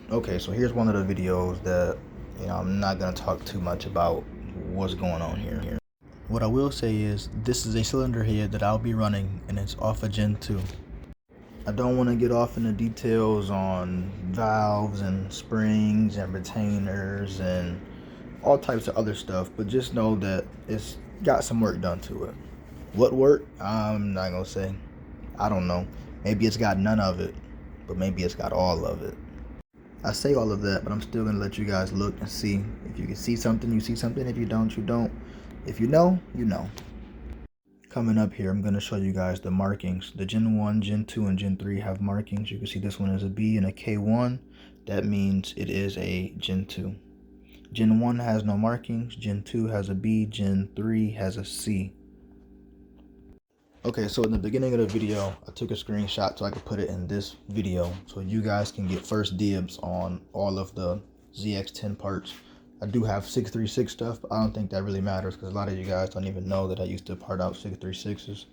Okay, so here's one of the videos that, I'm not going to talk too much about what's going on here. What I will say is this is a cylinder head that I'll be running, and it's off a Gen 2. I don't want to get off in the details on valves and springs and retainers and all types of other stuff, but just know that it's got some work done to it. What work? I'm not going to say. I don't know. Maybe it's got none of it, but maybe it's got all of it. I say all of that, but I'm still gonna let you guys look and see. If you can see something, you see something. If you don't, you don't. If you know, you know. Coming up here, I'm gonna show you guys the markings. The Gen 1, Gen 2, and Gen 3 have markings. You can see this one is a B and a K1. That means it is a Gen 2. Gen 1 has no markings. Gen 2 has a B. Gen 3 has a C. Okay, so in the beginning of the video, I took a screenshot so I could put it in this video so you guys can get first dibs on all of the ZX10 parts. I do have 636 stuff, but I don't think that really matters because a lot of you guys don't even know that I used to part out 636s.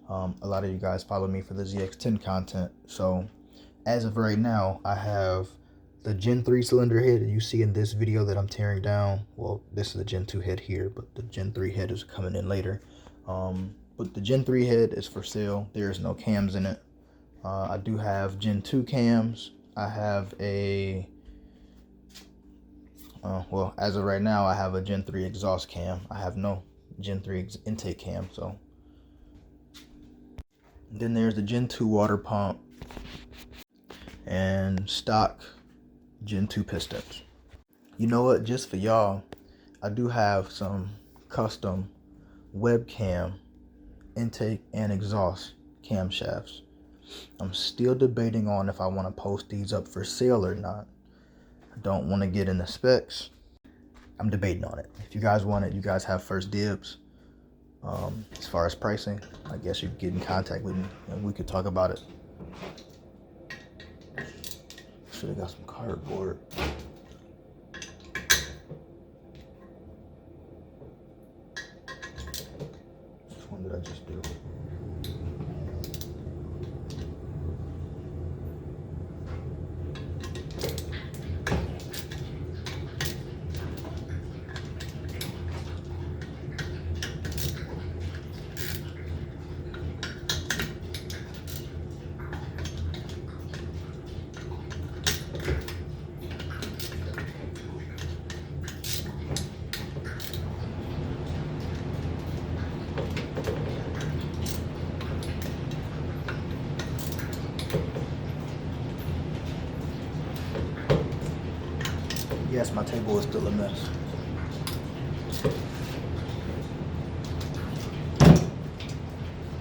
A lot of you guys follow me for the ZX10 content. So as of right now, I have the Gen 3 cylinder head that you see in this video that I'm tearing down. Well, this is the Gen 2 head here, but the Gen 3 head is coming in later. But the Gen 3 head is for sale. There's no cams in it. I do have Gen 2 cams. I have a, well, as of right now, I have a Gen 3 exhaust cam. I have no Gen 3 intake cam, so. Then there's the Gen 2 water pump and stock Gen 2 pistons. You know what, just for y'all, I do have some custom webcam intake and exhaust camshafts. I'm still debating on if I want to post these up for sale or not. I don't want to get into specs. I'm debating on it. If you guys want it, you guys have first dibs. As far as pricing, I guess you can get in contact with me and we could talk about it. Should have got some cardboard. Which one did I just do? Yes, my table is still a mess.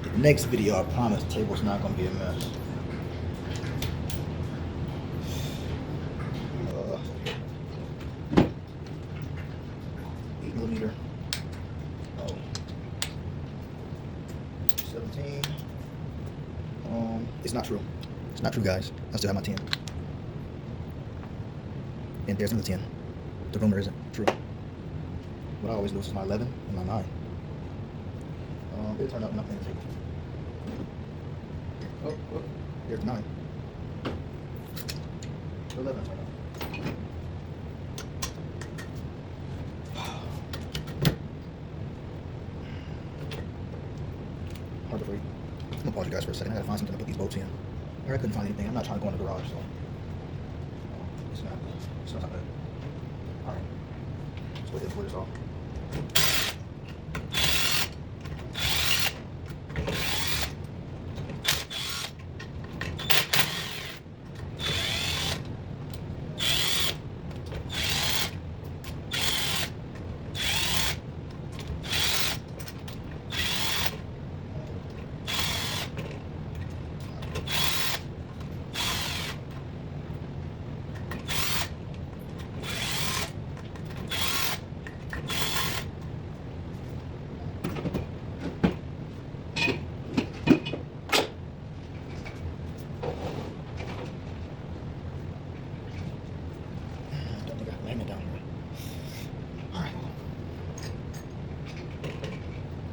The next video, I promise, the table's not gonna be a mess. 8mm. Oh. 17. It's not true. It's not true, guys. I still have my 10. And there's another 10. The rumor isn't true. What I always lose is my 11 and my 9. It turned out nothing. Oh, there's 9. 11 turned out. Hard to breathe. I'm gonna pause you guys for a second. I gotta find something to put these bolts in. I couldn't find anything. I'm not trying to go in the garage, so it's not good. Alright. Let's go ahead and put this off.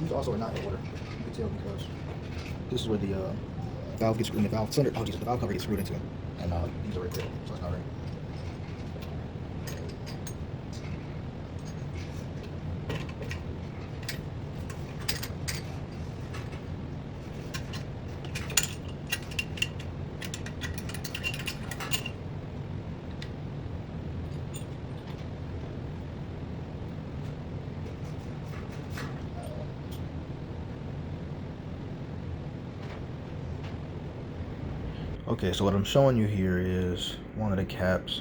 These also are not in order. You can tell because this is where the valve gets screwed in. The valve cylinder, the valve cover gets screwed into, and these are right there, so it's not right. Okay, so what I'm showing you here is one of the caps,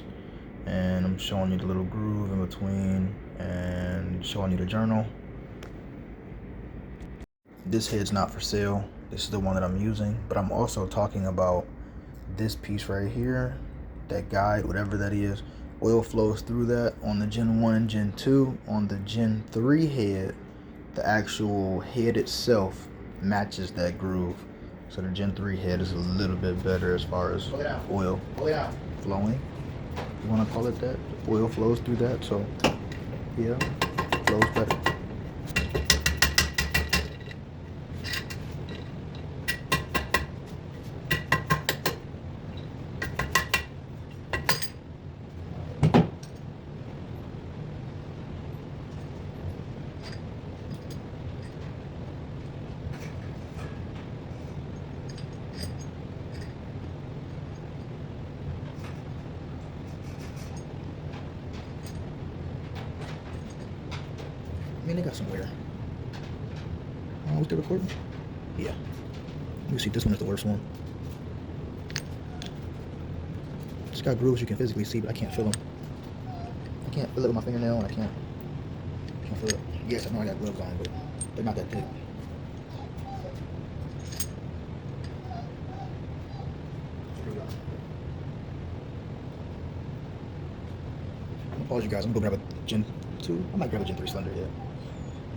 and I'm showing you the little groove in between and showing you the journal. This head's not for sale. This is the one that I'm using, but I'm also talking about this piece right here, that guide, whatever that is. Oil flows through that on the Gen 1 and Gen 2. On the Gen 3 head, the actual head itself matches that groove. So the Gen 3 head is a little bit better as far as oil flowing. You want to call it that? The oil flows through that, so yeah, flows better. I mean, they got some wear. We still recording? Yeah. You see, this one is the worst one. It's got grooves you can physically see, but I can't feel them. I can't feel it with my fingernail, and I can't feel it. Yes, I know I got gloves on, but they're not that thick. I'm gonna pause you guys. I'm gonna go grab a Gen 2. I might grab a Gen 3 Slender, yeah.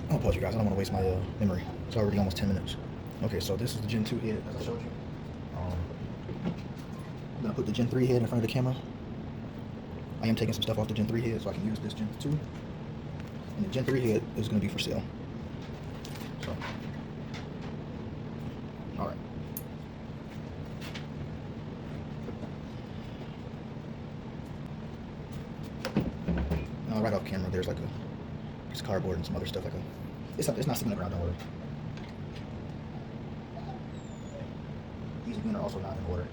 I'm gonna pause you guys. I don't want to waste my memory. It's already almost 10 minutes. Okay, so this is the Gen 2 head, as I showed you. I'm gonna put the Gen 3 head in front of the camera. I am taking some stuff off the Gen 3 head so I can use this Gen 2. And the Gen 3 head is gonna be for sale. So, all right. Right off camera, there's like a piece of cardboard and some other stuff. It's not sitting on the ground. Don't worry. These again are also not in order.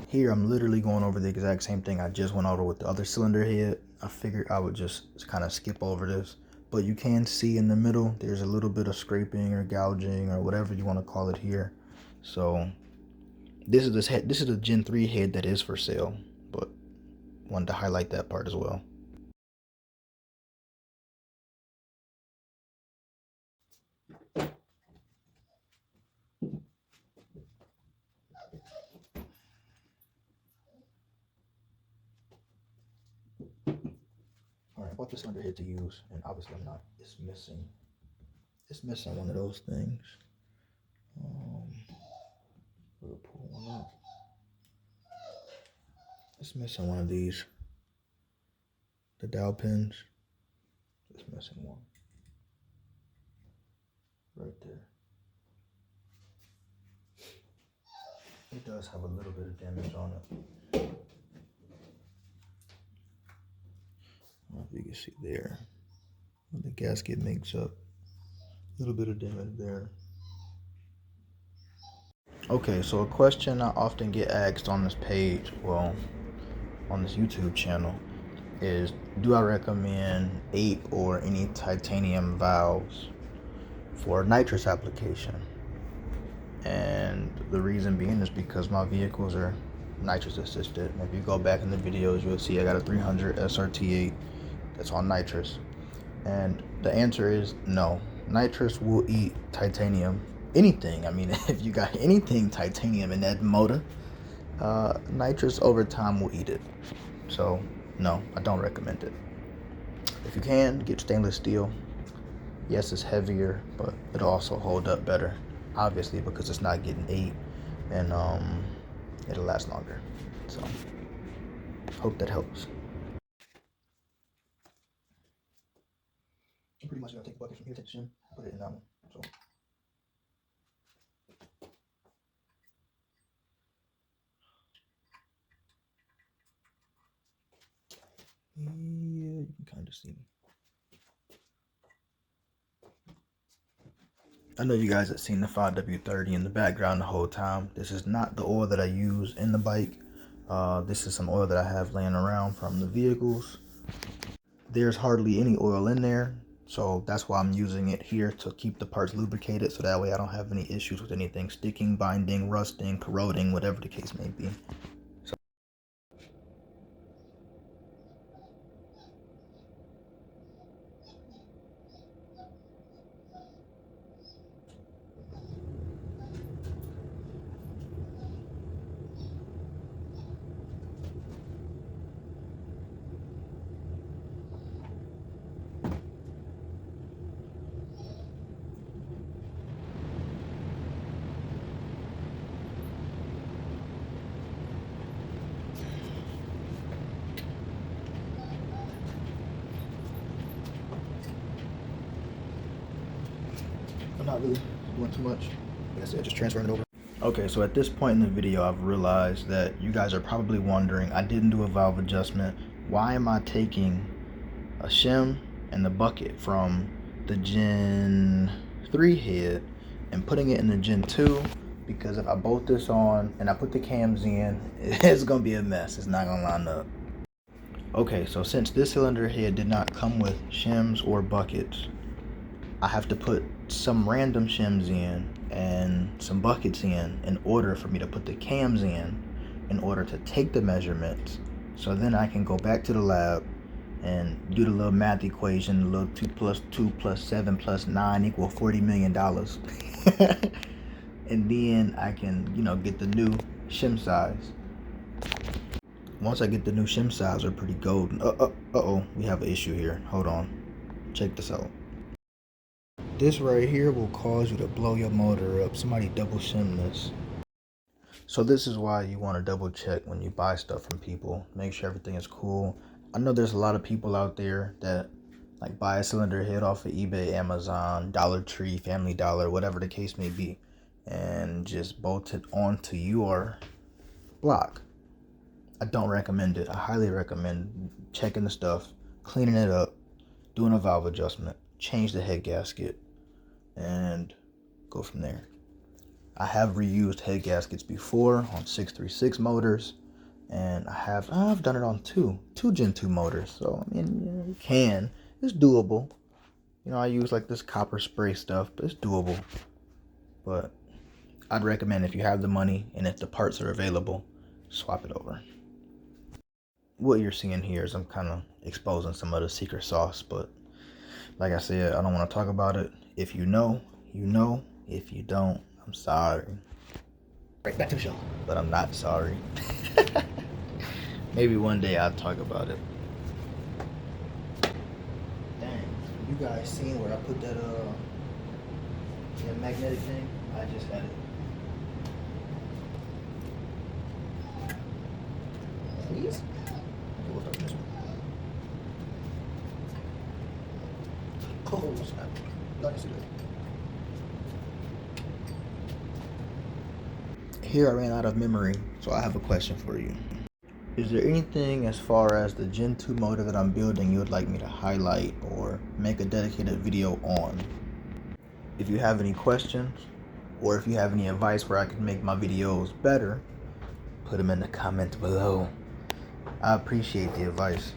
Here I'm literally going over the exact same thing I just went over with the other cylinder head. I figured I would just kind of skip over this, but you can see in the middle there's a little bit of scraping or gouging or whatever you want to call it here. So this is the Gen 3 head that is for sale, but wanted to highlight that part as well. All right, I bought this cylinder head to use, and obviously it's missing one of those things. We'll pull one up. It's missing one of these. The dowel pins. It's missing one. Right there. It does have a little bit of damage on it. I don't know if you can see there. The gasket makes up a little bit of damage there. Okay, so a question I often get asked on this page, well, on this YouTube channel, is do I recommend 8 or any titanium valves for nitrous application? And the reason being is because my vehicles are nitrous assisted. If you go back in the videos, you'll see I got a 300 SRT8 that's on nitrous. And the answer is no. Nitrous will eat titanium. Anything. I mean, if you got anything titanium in that motor, nitrous over time will eat it. So no, I don't recommend it. If you can, get stainless steel. Yes, it's heavier, but it'll also hold up better, obviously, because it's not getting ate, and it'll last longer. So hope that helps. I'm pretty much gonna take a bucket from here, take the shim, put it in that one. So yeah, you can kind of see me. I know you guys have seen the 5W30 in the background the whole time. This is not the oil that I use in the bike. This is some oil that I have laying around from the vehicles. There's hardly any oil in there. So that's why I'm using it here, to keep the parts lubricated, so that way I don't have any issues with anything sticking, binding, rusting, corroding, whatever the case may be. I'm not really doing too much. Like I said, just transferring it over. Okay, so at this point in the video, I've realized that you guys are probably wondering, I didn't do a valve adjustment. Why am I taking a shim and the bucket from the Gen 3 head and putting it in the Gen 2? Because if I bolt this on and I put the cams in, it's gonna be a mess. It's not gonna line up. Okay, so since this cylinder head did not come with shims or buckets, I have to put some random shims in and some buckets in order for me to put the cams in order to take the measurements. So then I can go back to the lab and do the little math equation, the little 2 plus 2 plus 7 plus 9 equal $40 million. And then I can, get the new shim size. Once I get the new shim size, they're pretty golden. Uh-oh, we have an issue here. Hold on. Check this out. This right here will cause you to blow your motor up. Somebody double shim this. So this is why you want to double check when you buy stuff from people. Make sure everything is cool. I know there's a lot of people out there that like buy a cylinder head off of eBay, Amazon, Dollar Tree, Family Dollar, whatever the case may be, and just bolt it onto your block. I don't recommend it. I highly recommend checking the stuff, cleaning it up, doing a valve adjustment, change the head gasket, and go from there. I have reused head gaskets before on 636 motors, and I've done it on two Gen 2 motors. So I mean, you can. It's doable. I use like this copper spray stuff, but it's doable. But I'd recommend, if you have the money and if the parts are available, swap it over. What you're seeing here is I'm kind of exposing some of the secret sauce, but like I said, I don't want to talk about it. If you know, you know. If you don't, I'm sorry. Right, back to the show. But I'm not sorry. Maybe one day I'll talk about it. Dang, you guys seen where I put that magnetic thing? I just had it. Please? We'll start this one. Oh, snap. Don't see that. Here I ran out of memory, so I have a question for you. Is there anything as far as the Gen 2 motor that I'm building you would like me to highlight or make a dedicated video on? If you have any questions, or if you have any advice where I can make my videos better, put them in the comments below. I appreciate the advice.